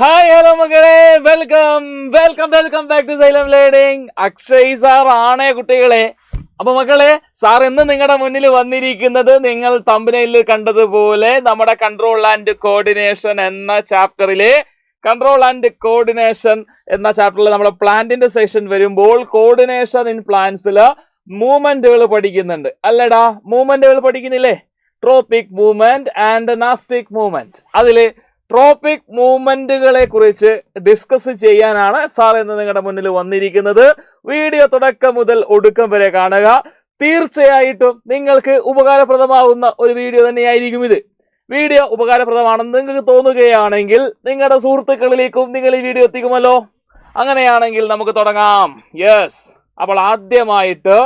Hi hello മക്കളെ, welcome welcome welcome back to Xylem learning. Akshay sir ആണേ കുട്ടികളെ. അപ്പൊ മക്കളെ, സാർ ഇന്ന് നിങ്ങളുടെ മുന്നിൽ വന്നിരിക്കുന്നത് നിങ്ങൾ തമ്പനയിൽ കണ്ടതുപോലെ നമ്മുടെ കൺട്രോൾ ആൻഡ് കോർഡിനേഷൻ എന്ന ചാപ്റ്ററിലെ നമ്മുടെ പ്ലാന്റിന്റെ സെഷൻ വരുമ്പോൾ കോർഡിനേഷൻ ഇൻ പ്ലാന്റ്സില് മൂവ്മെന്റുകൾ പഠിക്കുന്നുണ്ട് അല്ലടാ. മൂവ്മെന്റുകൾ പഠിക്കുന്നില്ലേ? Tropic movement and nastic movement. അതില് ട്രോപ്പിക് മൂവ്മെന്റുകളെ കുറിച്ച് ഡിസ്കസ് ചെയ്യാനാണ് സാർ ഇന്ന് നിങ്ങളുടെ മുന്നിൽ വന്നിരിക്കുന്നത്. വീഡിയോ തുടക്കം മുതൽ ഒടുക്കം വരെ കാണുക. തീർച്ചയായിട്ടും നിങ്ങൾക്ക് ഉപകാരപ്രദമാവുന്ന ഒരു വീഡിയോ തന്നെയായിരിക്കും ഇത്. വീഡിയോ ഉപകാരപ്രദമാണെന്ന് നിങ്ങൾക്ക് തോന്നുകയാണെങ്കിൽ നിങ്ങളുടെ സുഹൃത്തുക്കളിലേക്കും നിങ്ങൾ ഈ വീഡിയോ എത്തിക്കുമല്ലോ. അങ്ങനെയാണെങ്കിൽ നമുക്ക് തുടങ്ങാം. യെസ്, അപ്പോൾ ആദ്യമായിട്ട്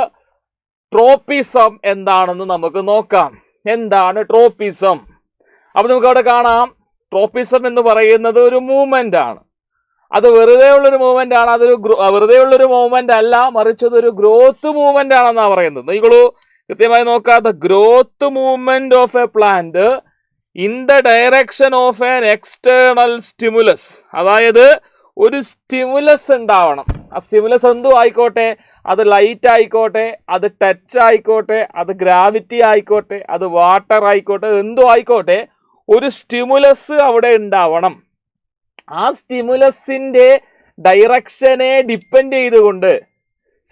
ട്രോപ്പിസം എന്താണെന്ന് നമുക്ക് നോക്കാം. എന്താണ് ട്രോപ്പിസം? അപ്പൊ നമുക്ക് അവിടെ കാണാം, ട്രോപ്പിസം എന്ന് പറയുന്നത് ഒരു മൂവ്മെന്റ് ആണ്. അത് വെറുതെ ഉള്ളൊരു മൂവ്മെന്റ് ആണ്. അതൊരു വെറുതെ ഉള്ളൊരു മൂവ്മെന്റ് അല്ല, മറിച്ച് അതൊരു ഗ്രോത്ത് മൂവ്മെന്റ് ആണെന്നാണ് പറയുന്നത്. നിങ്ങള് കൃത്യമായി നോക്കാത്ത growth movement of a plant in the direction of an external stimulus. അതായത് ഒരു സ്റ്റിമുലസ് ഉണ്ടാവണം. ആ സ്റ്റിമുലസ് എന്തോ ആയിക്കോട്ടെ, അത് ലൈറ്റ് ആയിക്കോട്ടെ, അത് ടച്ച് ആയിക്കോട്ടെ, അത് ഗ്രാവിറ്റി ആയിക്കോട്ടെ, അത് വാട്ടർ ആയിക്കോട്ടെ, എന്തോ ആയിക്കോട്ടെ, ഒരു സ്റ്റിമുലസ് അവിടെ ഉണ്ടാവണം. ആ സ്റ്റിമുലസിന്റെ ഡയറക്ഷനെ ഡിപ്പെൻഡ് ചെയ്തുകൊണ്ട്,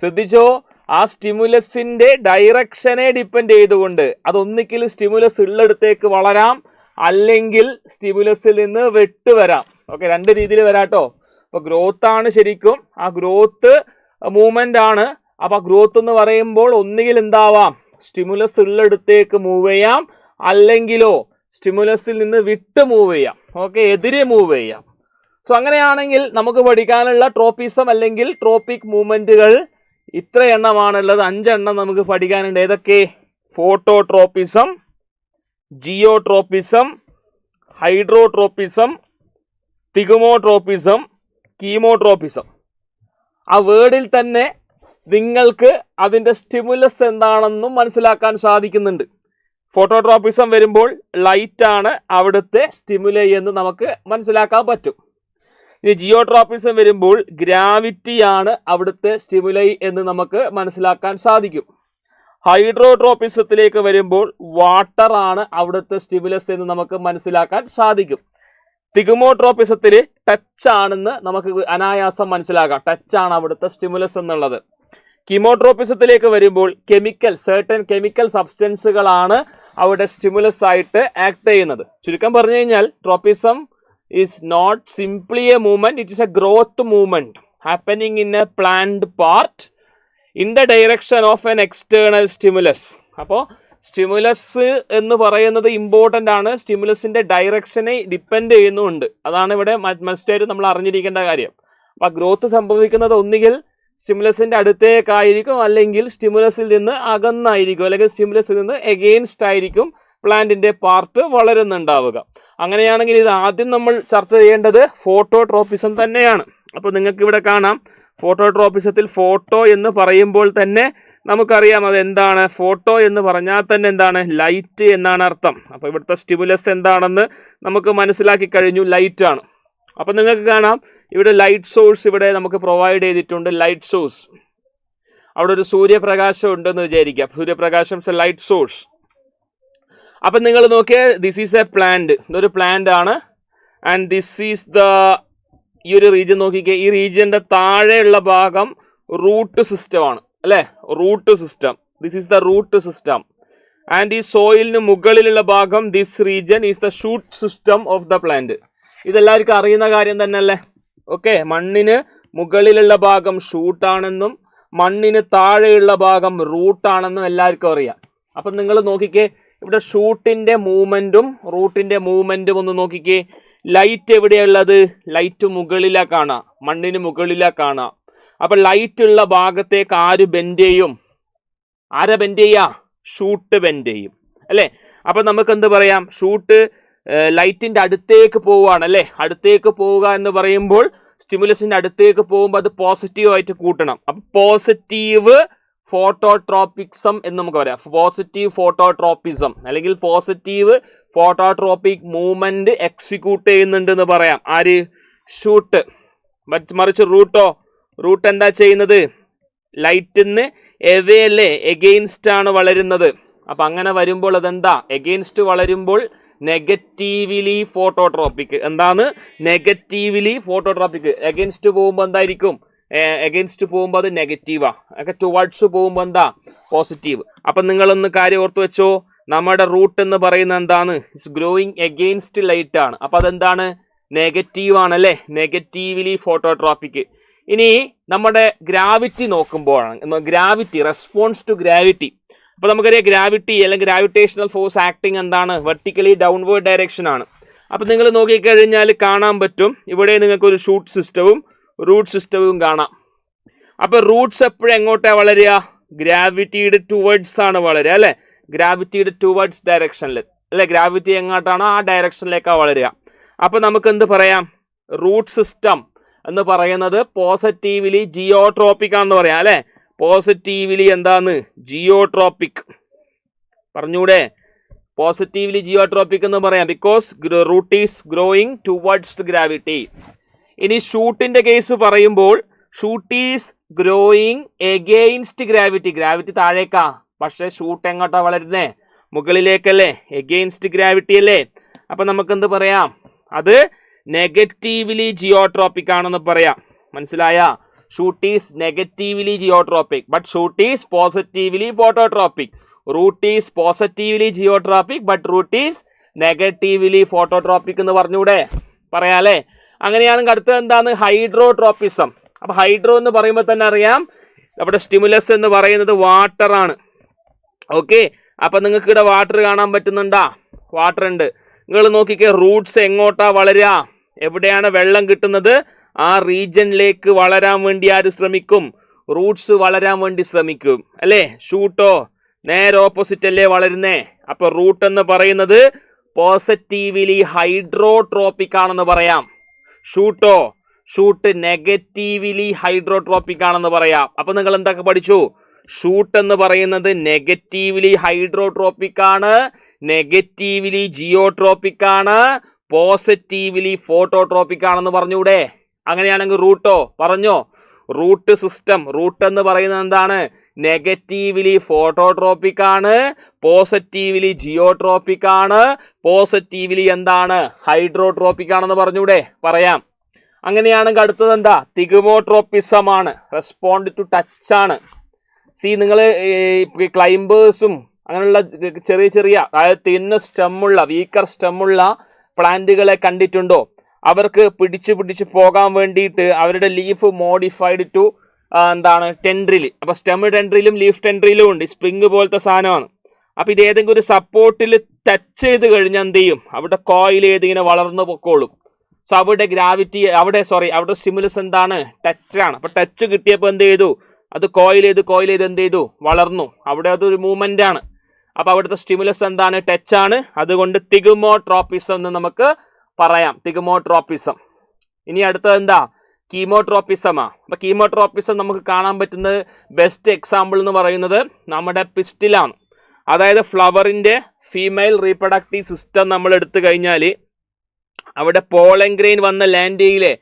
ശ്രദ്ധിച്ചോ, ആ സ്റ്റിമുലസിന്റെ ഡയറക്ഷനെ ഡിപ്പെൻഡ് ചെയ്തുകൊണ്ട് അതൊന്നിക്കിൽ സ്റ്റിമുലസ് ഉള്ളിടത്തേക്ക് വളരാം, അല്ലെങ്കിൽ സ്റ്റിമുലസിൽ നിന്ന് വെട്ടുവരാം. ഓക്കെ, രണ്ട് രീതിയിൽ വരാട്ടോ. അപ്പൊ ഗ്രോത്ത് ആണ് ശരിക്കും, ആ ഗ്രോത്ത് മൂവ്മെന്റ് ആണ്. അപ്പൊ ഗ്രോത്ത് എന്ന് പറയുമ്പോൾ ഒന്നുകിൽ എന്താവാം, സ്റ്റിമുലസ് ഉള്ളിടത്തേക്ക് മൂവ് ചെയ്യാം, അല്ലെങ്കിലോ സ്റ്റിമുലസിൽ നിന്ന് വിട്ട് മൂവ് ചെയ്യാം. ഓക്കെ, എതിരെ മൂവ് ചെയ്യാം. സോ അങ്ങനെയാണെങ്കിൽ നമുക്ക് പഠിക്കാനുള്ള ട്രോപ്പിസം അല്ലെങ്കിൽ ട്രോപ്പിക് മൂവ്മെന്റുകൾ ഇത്ര എണ്ണമാണുള്ളത്. 5 എണ്ണം നമുക്ക് പഠിക്കാനുണ്ട്. ഏതൊക്കെ? ഫോട്ടോട്രോപ്പിസം, ജിയോട്രോപ്പിസം, ഹൈഡ്രോട്രോപ്പിസം, തിഗമോട്രോപ്പിസം, കീമോട്രോപ്പിസം. ആ വേർഡിൽ തന്നെ നിങ്ങൾക്ക് അതിന്റെ സ്റ്റിമുലസ് എന്താണെന്നും മനസ്സിലാക്കാൻ സാധിക്കുന്നുണ്ട്. ഫോട്ടോട്രോപ്പിസം വരുമ്പോൾ ലൈറ്റ് ആണ് അവിടുത്തെ സ്റ്റിമുലൈ എന്ന് നമുക്ക് മനസ്സിലാക്കാൻ പറ്റും. ഇനി ജിയോട്രോപ്പിസം വരുമ്പോൾ ഗ്രാവിറ്റി ആണ് അവിടുത്തെ സ്റ്റിമുലൈ എന്ന് നമുക്ക് മനസ്സിലാക്കാൻ സാധിക്കും. ഹൈഡ്രോട്രോപ്പിസത്തിലേക്ക് വരുമ്പോൾ വാട്ടർ ആണ് അവിടുത്തെ സ്റ്റിമുലസ് എന്ന് നമുക്ക് മനസ്സിലാക്കാൻ സാധിക്കും. തിഗമോട്രോപ്പിസത്തിൽ ടച്ച് ആണെന്ന് നമുക്ക് അനായാസം മനസ്സിലാക്കാം. ടച്ച് ആണ് അവിടുത്തെ സ്റ്റിമുലസ് എന്നുള്ളത്. കീമോട്രോപ്പിസത്തിലേക്ക് വരുമ്പോൾ സെർട്ടൻ കെമിക്കൽ സബ്സ്റ്റൻസുകളാണ് അവിടെ സ്റ്റിമുലസ് ആയിട്ട് ആക്ട് ചെയ്യുന്നത്. ചുരുക്കം പറഞ്ഞു കഴിഞ്ഞാൽ tropism is not simply a movement, it is a growth movement happening in a plant part in the direction of an external stimulus. അപ്പോൾ സ്റ്റിമുലസ് എന്ന് പറയുന്നത് ഇമ്പോർട്ടൻ്റ് ആണ്. സ്റ്റിമുലസിന്റെ ഡയറക്ഷനെ ഡിപ്പെൻഡ് ചെയ്യുന്നുണ്ട്. അതാണ് ഇവിടെ മസ്റ്റായിട്ട് നമ്മൾ അറിഞ്ഞിരിക്കേണ്ട കാര്യം. അപ്പോൾ ഗ്രോത്ത് സംഭവിക്കുന്നത് ഒന്നുകിൽ സ്റ്റിമുലസിന്റെ അടുത്തേക്കായിരിക്കും, അല്ലെങ്കിൽ സ്റ്റിമുലസിൽ നിന്ന് അകന്നായിരിക്കും, അല്ലെങ്കിൽ സ്റ്റിമുലസിൽ നിന്ന് എഗെയിൻസ്റ്റ് ആയിരിക്കും പ്ലാന്റിന്റെ പാർട്ട് വളരുന്നുണ്ടാവുക. അങ്ങനെയാണെങ്കിൽ ഇത് ആദ്യം നമ്മൾ ചർച്ച ചെയ്യേണ്ടത് ഫോട്ടോട്രോപ്പിസം തന്നെയാണ്. അപ്പോൾ നിങ്ങൾക്ക് ഇവിടെ കാണാം, ഫോട്ടോട്രോപ്പിസത്തിൽ ഫോട്ടോ എന്ന് പറയുമ്പോൾ തന്നെ നമുക്കറിയാം അത് എന്താണ്. ഫോട്ടോ എന്ന് പറഞ്ഞാൽ തന്നെ എന്താണ്? ലൈറ്റ് എന്നാണ് അർത്ഥം. അപ്പോൾ ഇവിടുത്തെ സ്റ്റിമുലസ് എന്താണെന്ന് നമുക്ക് മനസ്സിലാക്കി കഴിഞ്ഞു, ലൈറ്റ് ആണ്. അപ്പൊ നിങ്ങൾക്ക് കാണാം ഇവിടെ ലൈറ്റ് സോഴ്സ് ഇവിടെ നമുക്ക് പ്രൊവൈഡ് ചെയ്തിട്ടുണ്ട്. ലൈറ്റ് സോഴ്സ്, അവിടെ ഒരു സൂര്യപ്രകാശം ഉണ്ടെന്ന് വിചാരിക്കാം. സൂര്യപ്രകാശം ലൈറ്റ് സോഴ്സ്. അപ്പൊ നിങ്ങൾ നോക്കിയാൽ ദിസ് ഈസ് എ പ്ലാന്റ്, ഇതൊരു പ്ലാന്റ് ആണ്. ആൻഡ് ദിസ് ഈസ് ഈ ഒരു റീജിയൻ നോക്കിക്കേ, ഈ റീജിയന്റെ താഴെയുള്ള ഭാഗം റൂട്ട് സിസ്റ്റം ആണ് അല്ലെ? Root system, this is the root system. And ഈ സോയിലിന് മുകളിലുള്ള ഭാഗം, this region is the shoot system of the plant. ഇതെല്ലാവർക്കും അറിയുന്ന കാര്യം തന്നെ അല്ലേ? ഓക്കെ, മണ്ണിന് മുകളിലുള്ള ഭാഗം ഷൂട്ടാണെന്നും മണ്ണിന് താഴെയുള്ള ഭാഗം റൂട്ടാണെന്നും എല്ലാവർക്കും അറിയാം. അപ്പം നിങ്ങൾ നോക്കിക്കേ, ഇവിടെ ഷൂട്ടിന്റെ മൂവ്മെന്റും റൂട്ടിന്റെ മൂവ്മെന്റും ഒന്ന് നോക്കിക്കേ. ലൈറ്റ് എവിടെയുള്ളത്? ലൈറ്റ് മുകളിലാ കാണാം, മണ്ണിന് മുകളിലാ കാണാം. അപ്പൊ ലൈറ്റ് ഉള്ള ഭാഗത്തേക്ക് ആര് ബെൻഡ് ചെയ്യും? ആരാ ബെൻഡ് ചെയ്യാ? ഷൂട്ട് ബെൻഡ് ചെയ്യും അല്ലേ? അപ്പൊ നമുക്ക് എന്ത് പറയാം? ഷൂട്ട് ലൈറ്റിന്റെ അടുത്തേക്ക് പോവുകയാണ് അല്ലേ? അടുത്തേക്ക് പോവുക എന്ന് പറയുമ്പോൾ സ്റ്റിമുലസിന്റെ അടുത്തേക്ക് പോകുമ്പോൾ അത് പോസിറ്റീവ് ആയിട്ട് കൂട്ടണം. അപ്പൊ പോസിറ്റീവ് ഫോട്ടോട്രോപ്പിക്സം എന്ന് നമുക്ക് പറയാം. പോസിറ്റീവ് ഫോട്ടോട്രോപ്പിസം അല്ലെങ്കിൽ പോസിറ്റീവ് ഫോട്ടോട്രോപ്പിക് മൂവ്മെന്റ് എക്സിക്യൂട്ട് ചെയ്യുന്നുണ്ട് എന്ന് പറയാം. ആര്? ഷൂട്ട്. മറിച്ച് റൂട്ട് എന്താ ചെയ്യുന്നത്? ലൈറ്റിന്ന് എവേ അല്ലേ, എഗെയിൻസ്റ്റ് ആണ് വളരുന്നത്. അപ്പൊ അങ്ങനെ വരുമ്പോൾ അതെന്താ? എഗെയിൻസ്റ്റ് വളരുമ്പോൾ നെഗറ്റീവ്ലി ഫോട്ടോട്രോപ്പിക്. എന്താണ് നെഗറ്റീവ്ലി ഫോട്ടോട്രോപ്പിക്? എഗെയിൻസ്റ്റ് പോകുമ്പോൾ എന്തായിരിക്കും? എഗെയിൻസ്റ്റ് പോകുമ്പോൾ അത് നെഗറ്റീവാ. ഒക്കെ ടുവേർഡ്സ് പോകുമ്പോൾ എന്താ? പോസിറ്റീവ്. അപ്പൊ നിങ്ങളൊന്ന് കാര്യം ഓർത്ത് വെച്ചോ, നമ്മുടെ റൂട്ട് എന്ന് പറയുന്നത് എന്താണ്? ഇറ്റ്സ് ഗ്രോയിങ് എഗെയിൻസ്റ്റ് ലൈറ്റ് ആണ്. അപ്പൊ അതെന്താണ്? നെഗറ്റീവ് ആണല്ലേ, നെഗറ്റീവ്ലി ഫോട്ടോട്രോപ്പിക്. ഇനി നമ്മുടെ ഗ്രാവിറ്റി നോക്കുമ്പോഴാണ്, ഗ്രാവിറ്റി, റെസ്പോൺസ് ടു ഗ്രാവിറ്റി. അപ്പൊ നമുക്കറിയാം ഗ്രാവിറ്റി അല്ലെങ്കിൽ ഗ്രാവിറ്റേഷണൽ ഫോഴ്സ് ആക്ടിങ് എന്താണ്? വെർട്ടിക്കലി ഡൗൺവേർഡ് ഡയറക്ഷൻ ആണ്. അപ്പൊ നിങ്ങൾ നോക്കിക്കഴിഞ്ഞാൽ കാണാൻ പറ്റും, ഇവിടെ നിങ്ങൾക്ക് ഒരു ഷൂട്ട് സിസ്റ്റവും റൂട്ട് സിസ്റ്റവും കാണാം. അപ്പൊ റൂട്ട്സ് എപ്പോഴും എങ്ങോട്ടാ വളരുക? ഗ്രാവിറ്റിയുടെ ടുവേർഡ്സ് ആണ് വളരുക അല്ലെ, ഗ്രാവിറ്റിയുടെ ടുവേർഡ്സ് ഡയറക്ഷനിൽ അല്ലെ. ഗ്രാവിറ്റി എങ്ങോട്ടാണോ ആ ഡയറക്ഷനിലേക്കാണ് വളരുക. അപ്പൊ നമുക്ക് എന്ത് പറയാം? റൂട്ട് സിസ്റ്റം എന്ന് പറയുന്നത് പോസിറ്റീവ്ലി ജിയോട്രോപ്പിക് ആണെന്ന് പറയാം അല്ലെ. പോസിറ്റീവ്ലി എന്താന്ന്? ജിയോട്രോപ്പിക്. പറഞ്ഞൂടെ? പോസിറ്റീവ്ലി ജിയോട്രോപ്പിക് എന്ന് പറയാം, because root is growing towards gravity. ഇനി ഷൂട്ടിന്റെ കേസ് പറയുമ്പോൾ shoot is growing against gravity. Gravity താഴേക്കാ, പക്ഷെ ഷൂട്ട് എങ്ങോട്ടാ വളരുന്നേ? മുകളിലേക്കല്ലേ, എഗെയിൻസ്റ്റ് ഗ്രാവിറ്റി അല്ലേ. അപ്പൊ നമുക്ക് എന്ത് പറയാം? അത് നെഗറ്റീവ്ലി ജിയോട്രോപ്പിക് ആണെന്ന് പറയാം. മനസ്സിലായ? Shoot is negatively geotropic, but shoot is positively phototropic. Root is positively geotropic, but root is negatively phototropic എന്ന് പറഞ്ഞൂടെ? പറയാല്ലേ? അങ്ങനെയാണെങ്കിൽ അടുത്തത് എന്താണ്? ഹൈഡ്രോട്രോപ്പിസം. അപ്പൊ ഹൈഡ്രോ എന്ന് പറയുമ്പോൾ തന്നെ അറിയാം, നമ്മുടെ സ്റ്റിമുലസ് എന്ന് പറയുന്നത് വാട്ടർ ആണ്. ഓക്കെ, അപ്പൊ നിങ്ങൾക്ക് ഇവിടെ വാട്ടർ കാണാൻ പറ്റുന്നുണ്ടാ? വാട്ടർ ഉണ്ട്. നിങ്ങൾ നോക്കിക്കേ, റൂട്ട്സ് എങ്ങോട്ടാ വളരുക? എവിടെയാണ് വെള്ളം കിട്ടുന്നത് ആ റീജിയനിലേക്ക് വളരാൻ വേണ്ടി ആര് ശ്രമിക്കും? റൂട്ട്സ് വളരാൻ വേണ്ടി ശ്രമിക്കും അല്ലേ. ഷൂട്ടോ നേരെ ഓപ്പോസിറ്റ് അല്ലേ വളരുന്നേ. അപ്പൊ റൂട്ട് എന്ന് പറയുന്നത് പോസിറ്റീവ്ലി ഹൈഡ്രോട്രോപ്പിക് ആണെന്ന് പറയാം. ഷൂട്ട് നെഗറ്റീവ്ലി ഹൈഡ്രോട്രോപ്പിക് ആണെന്ന് പറയാം. അപ്പൊ നിങ്ങൾ എന്തൊക്കെ പഠിച്ചു? ഷൂട്ട് എന്ന് പറയുന്നത് നെഗറ്റീവ്ലി ഹൈഡ്രോട്രോപ്പിക് ആണ്, നെഗറ്റീവ്ലി ജിയോട്രോപ്പിക് ആണ്, പോസിറ്റീവ്ലി ഫോട്ടോട്രോപ്പിക് ആണെന്ന് പറഞ്ഞൂടെ? അങ്ങനെയാണെങ്കിൽ റൂട്ടോ പറഞ്ഞോ? റൂട്ട് സിസ്റ്റം, റൂട്ട് എന്ന് പറയുന്നത് എന്താണ്? നെഗറ്റീവ്ലി ഫോട്ടോട്രോപ്പിക് ആണ്, പോസിറ്റീവ്ലി ജിയോട്രോപ്പിക് ആണ്, പോസിറ്റീവ്ലി എന്താണ്? ഹൈഡ്രോട്രോപ്പിക് ആണെന്ന് പറഞ്ഞൂടെ? പറയാം. അങ്ങനെയാണെങ്കിൽ അടുത്തത് എന്താ? തിഗ്മോട്രോപ്പിസം ആണ്, റെസ്പോണ്ട് ടു ടച്ച് ആണ്. നിങ്ങൾ ക്ലൈംബേഴ്സും അങ്ങനെയുള്ള ചെറിയ ചെറിയ, അതായത് തിന്ന സ്റ്റെമ്മുള്ള, വീക്കർ സ്റ്റെമ്മുള്ള പ്ലാന്റുകളെ കണ്ടിട്ടുണ്ടോ? അവർക്ക് പിടിച്ച് പോകാൻ വേണ്ടിയിട്ട് അവരുടെ ലീഫ് മോഡിഫൈഡ് ടു എന്താണ്? ടെൻഡ്രിൽ. അപ്പൊ സ്റ്റെം ടെൻഡ്രിലും ലീഫ് ടെൻഡ്രിലും ഉണ്ട്. സ്പ്രിങ് പോലത്തെ സാധനമാണ്. അപ്പൊ ഇത് ഏതെങ്കിലും ഒരു സപ്പോർട്ടിൽ ടച്ച് ചെയ്ത് കഴിഞ്ഞാൽ എന്ത് ചെയ്യും? അവിടെ കോയിൽ ഏതിങ്ങനെ വളർന്നു പൊക്കോളും. സോ അവിടെ ഗ്രാവിറ്റി, അവിടെ സ്റ്റിമുലസ് എന്താണ്? ടച്ചാണ്. അപ്പൊ ടച്ച് കിട്ടിയപ്പോൾ എന്ത് ചെയ്തു? അത് കോയിൽ ചെയ്ത് എന്ത് ചെയ്തു? വളർന്നു. അവിടെ അതൊരു മൂവ്മെന്റ് ആണ്. അപ്പൊ അവിടുത്തെ സ്റ്റിമുലസ് എന്താണ്? ടച്ചാണ്. അതുകൊണ്ട് തിഗ്മോട്രോപ്പിസം എന്ന് നമുക്ക് പറയാം. തിഗ്മോട്രോപ്പിസം. ഇനി അടുത്തത് എന്താ? കീമോട്രോപ്പിസമാ. അപ്പൊ കീമോട്രോപ്പിസം നമുക്ക് കാണാൻ പറ്റുന്നത് ബെസ്റ്റ് എക്സാമ്പിൾ എന്ന് പറയുന്നത് നമ്മുടെ പിസ്റ്റിലാണ്. അതായത് ഫ്ലവറിന്റെ ഫീമെയിൽ റീപ്രൊഡക്റ്റീവ് സിസ്റ്റം നമ്മൾ എടുത്തു കഴിഞ്ഞാൽ അവിടെ പോളൻ ഗ്രെയിൻ വന്ന് ലാൻഡ് ചെയ്യില്ലേ?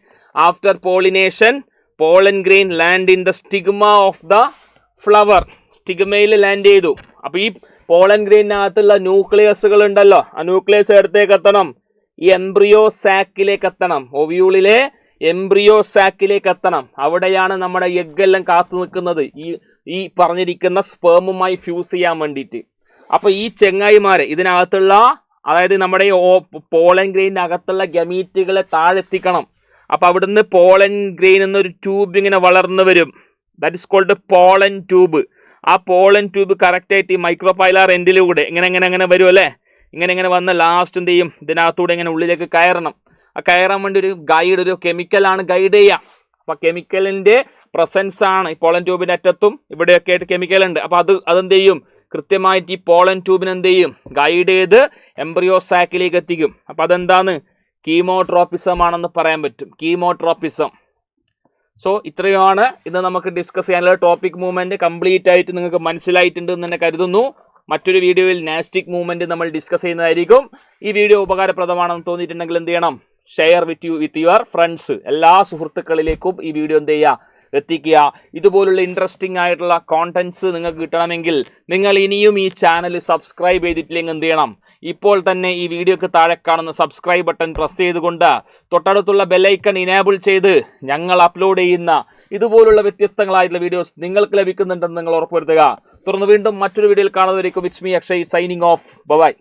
After pollination pollen grain land in the stigma of the flower. സ്റ്റിഗ്മയിൽ ലാൻഡ് ചെയ്തു. അപ്പൊ ഈ പോളൻ ഗ്രെയിനകത്തുള്ള ന്യൂക്ലിയസുകൾ ഉണ്ടല്ലോ, ആ ന്യൂക്ലിയസ് എടുത്തേക്ക് എത്തണം, ഈ എംബ്രിയോ സാക്കിലേക്ക് എത്തണം. ഒവ്യൂളിലെ എംബ്രിയോ സാക്കിലേക്ക് എത്തണം. അവിടെയാണ് നമ്മുടെ എഗ് എല്ലാം കാത്തു നിൽക്കുന്നത്, ഈ പറഞ്ഞിരിക്കുന്ന സ്പേമുമായി ഫ്യൂസ് ചെയ്യാൻ വേണ്ടിയിട്ട്. അപ്പൊ ഈ ചെങ്ങായിമാരെ ഇതിനകത്തുള്ള, അതായത് നമ്മുടെ ഈ പോളൻ ഗ്രെയിൻ്റെ അകത്തുള്ള ഗമീറ്റുകളെ താഴെത്തിക്കണം. അപ്പൊ അവിടുന്ന് പോളൻ ഗ്രെയിൻ എന്നൊരു ട്യൂബ് ഇങ്ങനെ വളർന്നു വരും. That is called pollen tube. ആ പോളൻ ട്യൂബ് കറക്റ്റായിട്ട് ഈ മൈക്രോപൈലാർ എൻഡിലൂടെ ഇങ്ങനെ വരും അല്ലേ. ഇങ്ങനെ വന്ന് ലാസ്റ്റ് എന്ത് ചെയ്യും? ഇതിനകത്തൂടെ ഇങ്ങനെ ഉള്ളിലേക്ക് കയറണം. ആ കയറാൻ വേണ്ടി ഒരു കെമിക്കലാണ് ഗൈഡ് ചെയ്യുക. അപ്പൊ കെമിക്കലിന്റെ പ്രസൻസ് ആണ് ഈ പോളൻ ട്യൂബിന്റെ അറ്റത്തും ഇവിടെയൊക്കെ ആയിട്ട് കെമിക്കൽ ഉണ്ട്. അപ്പൊ അതെന്ത് ചെയ്യും? കൃത്യമായിട്ട് ഈ പോളൻ ട്യൂബിന് എന്ത് ചെയ്യും? ഗൈഡ് ചെയ്ത് എംബ്രിയോ സാക്കിലേക്ക് എത്തിക്കും. അപ്പൊ അതെന്താണ്? കീമോട്രോപ്പിസം ആണെന്ന് പറയാൻ പറ്റും. കീമോട്രോപ്പിസം. സോ ഇത്രയുമാണ് ഇന്ന് നമുക്ക് ഡിസ്കസ് ചെയ്യാനുള്ള ടോപ്പിക്. മൂവ്മെന്റ് കംപ്ലീറ്റ് ആയിട്ട് നിങ്ങൾക്ക് മനസ്സിലായിട്ടുണ്ട് എന്ന് തന്നെ കരുതുന്നു. മറ്റൊരു വീഡിയോയിൽ നാസ്റ്റിക് മൂവ്മെന്റ് നമ്മൾ ഡിസ്കസ് ചെയ്യുന്നതായിരിക്കും. ഈ വീഡിയോ ഉപകാരപ്രദമാണെന്ന് തോന്നിയിട്ടുണ്ടെങ്കിൽ എന്ത് ചെയ്യണം? Share with your friends. എല്ലാ സുഹൃത്തുക്കളിലേക്കും ഈ വീഡിയോ എന്ത് ചെയ്യുക, എത്തിക്കുക. ഇതുപോലുള്ള ഇൻട്രസ്റ്റിംഗ് ആയിട്ടുള്ള കോണ്ടന്റ്സ് നിങ്ങൾക്ക് കിട്ടണമെങ്കിൽ നിങ്ങൾ ഇനിയും ഈ ചാനൽ സബ്സ്ക്രൈബ് ചെയ്തിട്ടില്ലെങ്കിൽ എന്ത് ചെയ്യണം, ഇപ്പോൾ തന്നെ ഈ വീഡിയോക്ക് താഴെ കാണുന്ന സബ്സ്ക്രൈബ് ബട്ടൺ പ്രസ് ചെയ്തുകൊണ്ട് തൊട്ടടുത്തുള്ള ബെല്ലൈക്കൺ ഇനേബിൾ ചെയ്ത് ഞങ്ങൾ അപ്ലോഡ് ചെയ്യുന്ന ഇതുപോലുള്ള വ്യത്യസ്തങ്ങളായിട്ടുള്ള വീഡിയോസ് നിങ്ങൾക്ക് ലഭിക്കുന്നുണ്ടെന്ന് നിങ്ങൾ ഉറപ്പുവരുത്തുക. തുടർന്ന് വീണ്ടും മറ്റൊരു വീഡിയോയിൽ കാണുന്നവരേക്കും it's me Akshay signing off. By.